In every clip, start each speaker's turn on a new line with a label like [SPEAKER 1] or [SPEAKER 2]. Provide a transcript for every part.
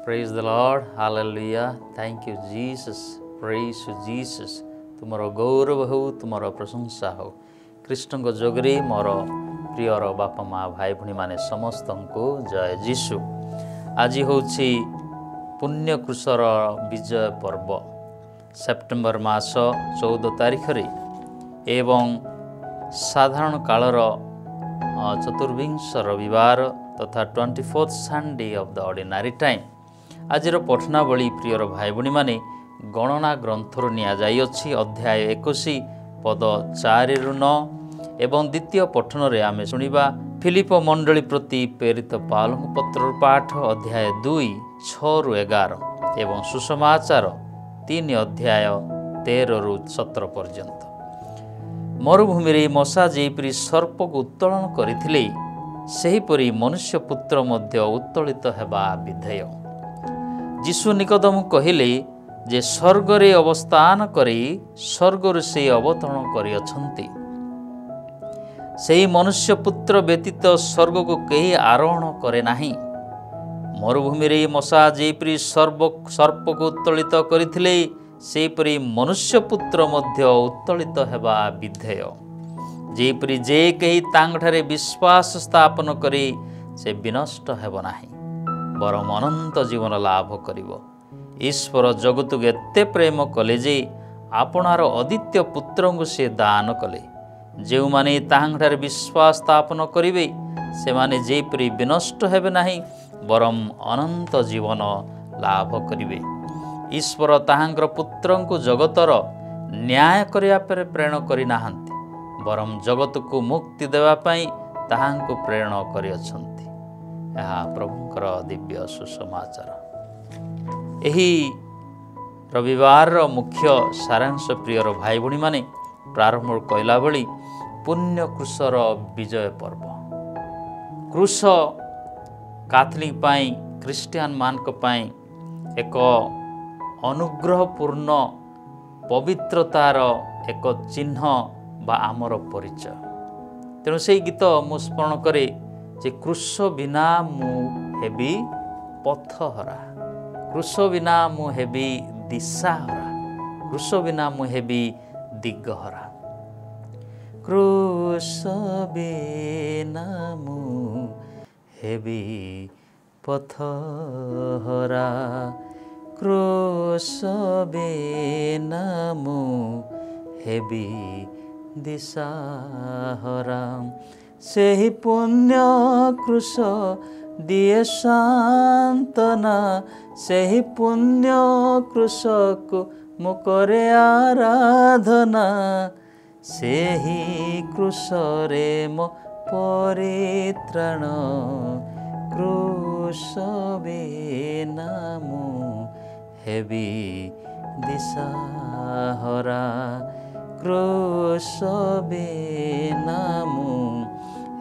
[SPEAKER 1] Praise the Lord. Hallelujah. Thank you, Jesus. Praise you, Jesus. तुमरो गौरव हो, तुमरो प्रशंसा हो। कृष्ण को जोगरी मोरो प्रियर बापा माँ भाई भणी माने समस्त को जय जीशु। आज होछि पुण्य कृषर विजय पर्व सेप्टेम्बर मास 14 तारिख रे एवं साधारण कालर चतुर्विंश रविवार तथा 24th Sunday of the ordinary time। आजिर पठनावली प्रियर भाई भणी माने गणना ग्रंथर नियाजाइछि अध्याय 21 पद 4 रु 9 एवं द्वितीय पठन रे आमे सुनिबा फिलिप मंडली प्रति प्रेरित पाल पत्र पाठ अध्याय 2 6 रु 11 एवं सुसमाचार 3 अध्याय 13 रु 17 पर्यंत। मरुभूमि रे मशा जेपरि सर्प को उत्तोलन करिथिले सेहीपरि मनुष्य पुत्र मध्य उत्तोलित हेबा विधेय। यीशु निकोदेम कहिले जे स्वर्गरे अवस्थान करी स्वर्गरु से अवतरण करिअछन्ति। सेही मनुष्य पुत्र व्यतीत स्वर्ग को केही आरोहण करे नाही। मरुभूमि रे मशा जेपरि सर्प को उत्तोलित करिथिले सेहीपरि मनुष्य पुत्र मध्य उत्तोलित हेबा विधेय। जेपरि जे केही तांगठारे विश्वास स्थापन करी से विनष्ट हेब नाही बरम अनंत जीवन लाभ करिवो। ईश्वर जगत को एते प्रेम कले जे आपणार अद्वितीय पुत्र को से दान कले। जो माने तांगठारे विश्वास स्थापन करिवे से माने जेपरि विनष्ट हेबे नाही बरम अनंत जीवन लाभ करिवे। ईश्वर ताहांकर पुत्र को जगतर न्याय करिया पर प्रेरण करि नाहंती बरम जगत को मुक्ति देवा पाई ताहांको प्रेरण करिअछन्ति। यह प्रभुंकर दिव्य सुसमाचार। एही रविवार मुख्य सारांश प्रियर भाई भणी माने प्रारंभ कहला भली पुण्य क्रूसर विजय पर्व। क्रूस कैथोलिक पाई क्रिस्टियन मानक पाई एक अनुग्रहपूर्ण पवित्रतार एक चिन्ह बा आमर परिचय। तेणु से गीत मु स्मरण करे जे क्रूस बिना मु हेबी पथहरा, क्रूस बिना मु हेबी दिशाहरा, क्रूस बिना मु हेबी दिगहरा। क्रूस बिना मु हेबी पथहरा, क्रूस बिना मु हेबी दिशाहरा। सेही पुण्य क्रूस दिए सांत्वना, सेही पुण्य क्रूस को मुकरे आराधना। सेही क्रूस रे मो परित्राण, क्रूस बिना मु हेबी दिशाहरा, क्रूस बिना मु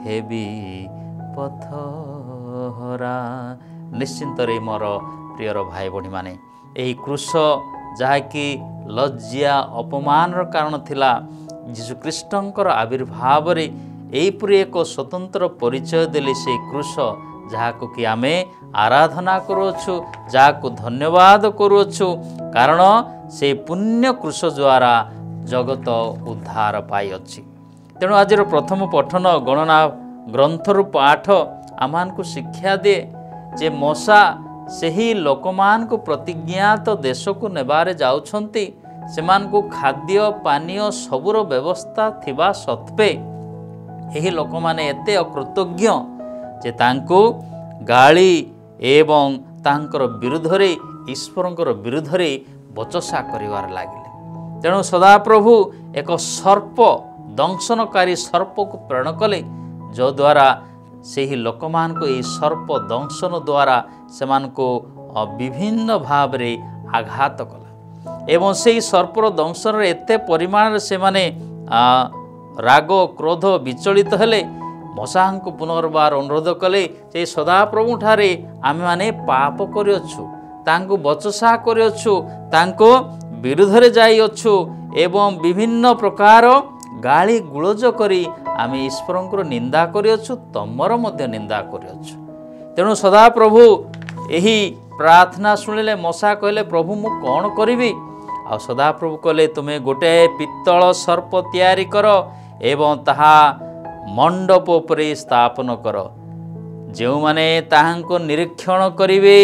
[SPEAKER 1] हेबी पथहरा। निश्चिंत रे मोर प्रियर भाई भणी माने एही क्रूस जहाँकि लज्जा अपमान कारण थिला यीशु कृष्णंकर आविर्भाव रे एहीपरि एक स्वतंत्र परिचय देले से क्रूस जहाँको कि आमे आराधना करूछु, जहाँको धन्यवाद करूछु कारण से पुण्य क्रूस द्वारा जगत उद्धार पाई अछि। तेणु आज प्रथम पठन गणना ग्रंथर पाठ आमान को शिक्षा दे जे मशा सेही लोकमान को प्रतिज्ञात देश को नेबारे जाउछंती। सेमान को खाद्य पानीय सबुर व्यवस्था थिबा सत्वे एही लोक माने एते अकृतज्ञ जे तांको गाली एवं तांकर विरुद्ध रे ईश्वरंकर विरुद्ध रे बचसा करिवार लागिले। तेणु सदाप्रभु एक सर्प दंशनकारी सर्प को प्रेरण कले जो द्वारा से ही लोक मान को ये सर्प दंशन द्वारा सेमान को विभिन्न भाव रे आघात कला एवं से सर्पर दंशन रे एते परिमाण से माने राग क्रोध विचलित हेले मशा को पुनर्बार अनुरोध कले जे सदाप्रभु ठारे आमे माने पाप करिअछु, तांको बचसा करिअछु, तांको विरुद्ध रे जाइअछु एवं विभिन्न प्रकार गाली गुलज करी आमे ईश्वरंकर निंदा करिअछु, तमर मध्य निंदा करिअछु। तेणु सदाप्रभु एही प्रार्थना शुणिले मशा कहले प्रभु मु कौन करी आ सदाप्रभु कहले तुम्हें गोटे पित्तल सर्प तैयारी कर एवं ताहा मंडप उपरे स्थापन कर जो माने ताहांको निरीक्षण करिवे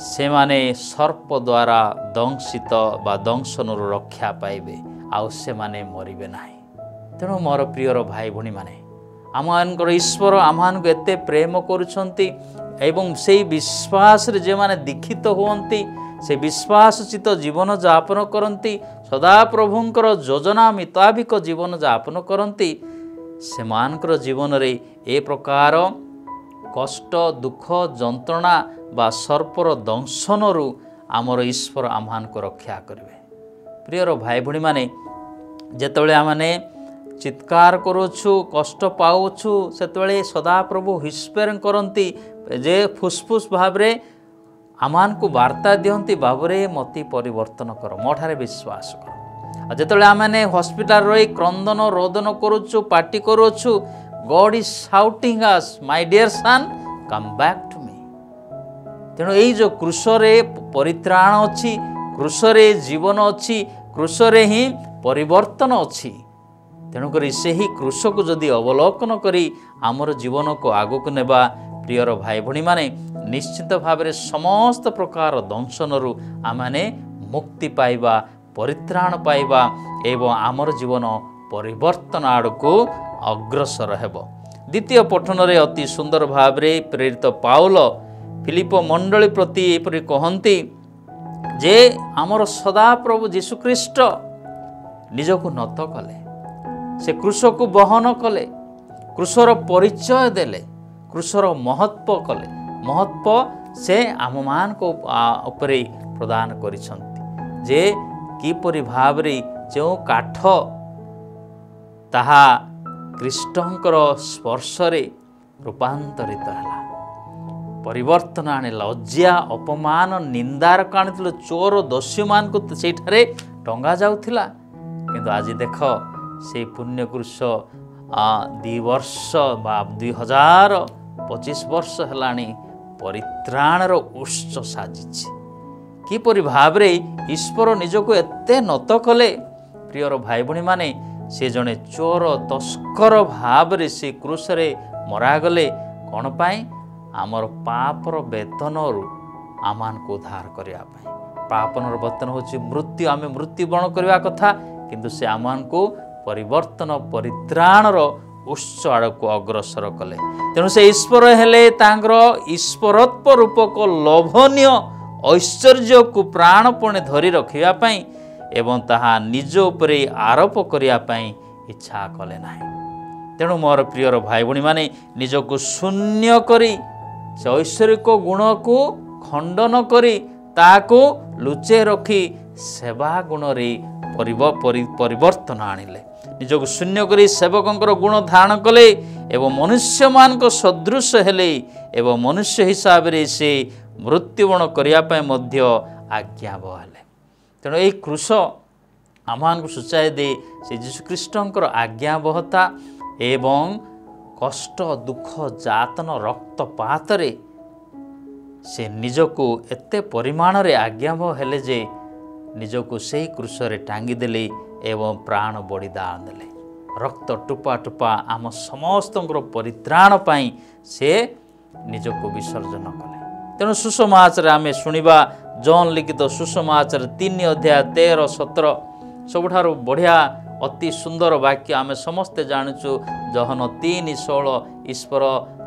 [SPEAKER 1] से माने सर्प द्वारा दंशित बा दंशनरु रक्षा पाइबे आउ से माने मरिबे नाही। तेणु मोर प्रियर भाई भणी माने आमर ईश्वर आमको एते प्रेम करुछंती एवं से विश्वास रे जे माने दीक्षित होती से विश्वासचित जीवन यापन करती सदा प्रभुंकर योजना मुताबिक जीवन यापन करती से मानकर जीवन रे ए प्रकार कष्ट दुख जंत्रणा बा सर्पर दंशनरु आमर ईश्वर आमको रक्षा करेंगे। प्रियर भाई भणी माने जेतबेले आमने चित्कार करुछु कष्ट पाउछु सेतबेले सदा प्रभु हिस्पेर करती जे फुसफुस भावरे आमान को वार्ता दियंती बाबरे मति परिवर्तन कर मोठारे विश्वास कर। जेतबेले आमने हॉस्पिटल रही क्रंदन रोदन करुछु पार्टी करुछु God is shouting as my dear son come back to me. तेणु यही जो क्रूसरे परित्राण अच्छी क्रूसरे जीवन अच्छी क्रूसरे ही परिवर्तन अच्छी तेणुक से ही क्रूस को जदि अवलोकन करी आमर जीवन को आगक नेबा प्रियर भाई भणी माने निश्चित भाव में समस्त प्रकार दंशनरु आमाने मुक्ति पाइबा परित्राण पाइबा एवं आमर जीवन परिवर्तन आड़को अग्रसर हेबो। द्वितीय पठन रे अति सुंदर भाव में प्रेरित पाउल फिलिप मंडली प्रति एपरि कहंती जे आमर सदा प्रभु जीशुख्रीष्ट निजको नत कले से क्रूस को बहन कले क्रूसर परिचय देले क्रूसर महत्व कले महत्व से आम मान को उपरे प्रदान करिसंती जे किपरि भाव रे जो काठ ताहा कृष्णंकर स्पर्श रे रूपांतरित हला परिवर्तन आने लज्जा अपमान निंदार काण चोर दोषी मान को सेठारे टंगा जाउथिला किंतु आज देख से पुण्य क्रूस 2 वर्ष बा 2025 वर्ष हेलानी परित्राणर उत्स साजिछि किपरि भाव रे ईश्वर निजको एते नत कले। प्रियर भाई भणी माने से जने चोर तस्कर भाव रे से क्रूस रे मरागले कौन पाई आमर पापर वेतनरु आमान को उद्धार करिया पाई। पापनर वेतन होछि मृत्यु आमे मृत्यु वर्ण करवा कथा किंतु से आमान को परिवर्तन परित्राणर उत्स आड़क अग्रसर कले। तेणु से ईश्वर हेले तांकर ईश्वरत्व रूपक लोभनीय ऐश्वर्य को प्राणपणे धरी रखिया पाई एवं ताहा निज उपरे आरोप करिया पाई इच्छा कले नाही। तेणु मोर प्रियर भाई भणी माने निजको शून्य करी से ऐश्वर्यक गुण को खंडन करी ताको लुचे रखी सेवा गुण रे परिवर्तन आनिले निजको शून्य करी सेवकंकर गुण धारण कले एवं मनुष्य मान को सदृश हेले एवं मनुष्य हिसाब रे से मृत्युवर्ण करिया पाए मध्य आज्ञावह हेले। तेणु यही क्रूस आमान को सूचाए दे से जीशुख्रीष्टंकर आज्ञावहता एवं कष्ट दुख जातन रक्तपात रे से निजको एते परिमाण रे आज्ञावह हेले जे निजको सही क्रूस रे टांगी देले एवं प्राण बलिदान देले रक्त टुपा टुपा आम समस्त परित्राण पाई से निजको विसर्जन कले। तेणु सुसमाचार आमे शुणिबा जॉन लिखित सुसमाचार 3 अध्याय 13-17 सबुठारु बढ़िया अति सुंदर वाक्य आमे समस्ते जानुचु। जहन 3:16 ईश्वर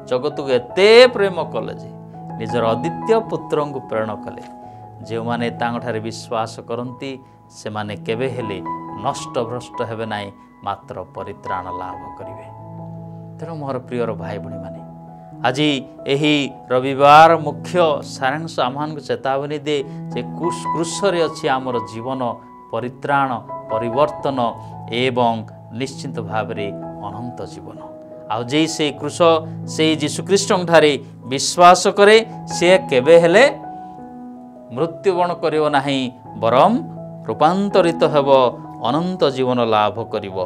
[SPEAKER 1] जगत को एते प्रेम कले जे निजर अद्वितीय पुत्र को प्रेरण कले जो माने तांगठारे विश्वास करती से माने केबे हेले नष्ट भ्रष्ट हेबे नाई मात्र परित्राण लाभ करिवे। तेणु मोर प्रियर भाई भणी माने आज यही रविवार मुख्य सारांश आमान को चेतावनी दे जे क्रूस रे अछि आमर जीवन परित्राण परिवर्तन एवं निश्चित भाव रे अनंत जीवन। आउ जे से क्रूस से जीशुख्रीष्ट ठारे विश्वास करे से केबे हेले मृत्युवर्ण करियो नाही बरम रूपांतरित हेब अनंत जीवन लाभ करिवो।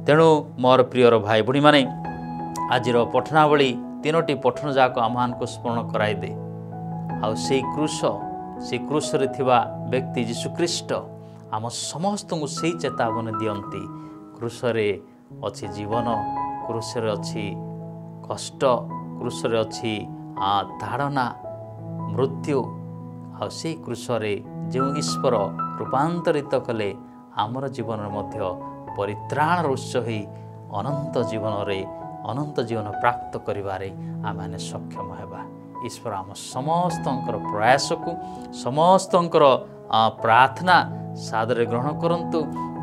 [SPEAKER 1] तेणु मोर प्रियर भाई भणी माने आज पठनावली 3टी पठन जाक आमान को स्मरण कराई दे। आउ से क्रूस रे थिबा व्यक्ति यीशुख्रीष्ट आम समस्त को से चेतावनी दियंती क्रूस रे अच्छी जीवन क्रूस रे अच्छी कष्ट क्रूस रे अच्छी ताड़ना मृत्यु आ से क्रूस रे जो ईश्वर रूपांतरित कले आमर जीवन मध्य परित्राण उत्स ही अनंत जीवन प्राप्त करिबारे आमे सक्षम हेबा। ईश्वर आम समस्तंकर प्रयास को समस्तंकर प्रार्थना सादरे ग्रहण करंतु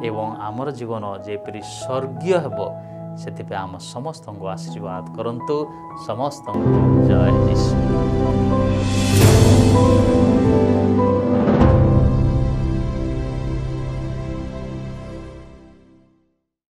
[SPEAKER 1] एवं आमर जीवन जेपरि स्वर्गीय हेबो सेतिपे आम समस्त को आशीर्वाद करंतु। समस्त जय यीशु।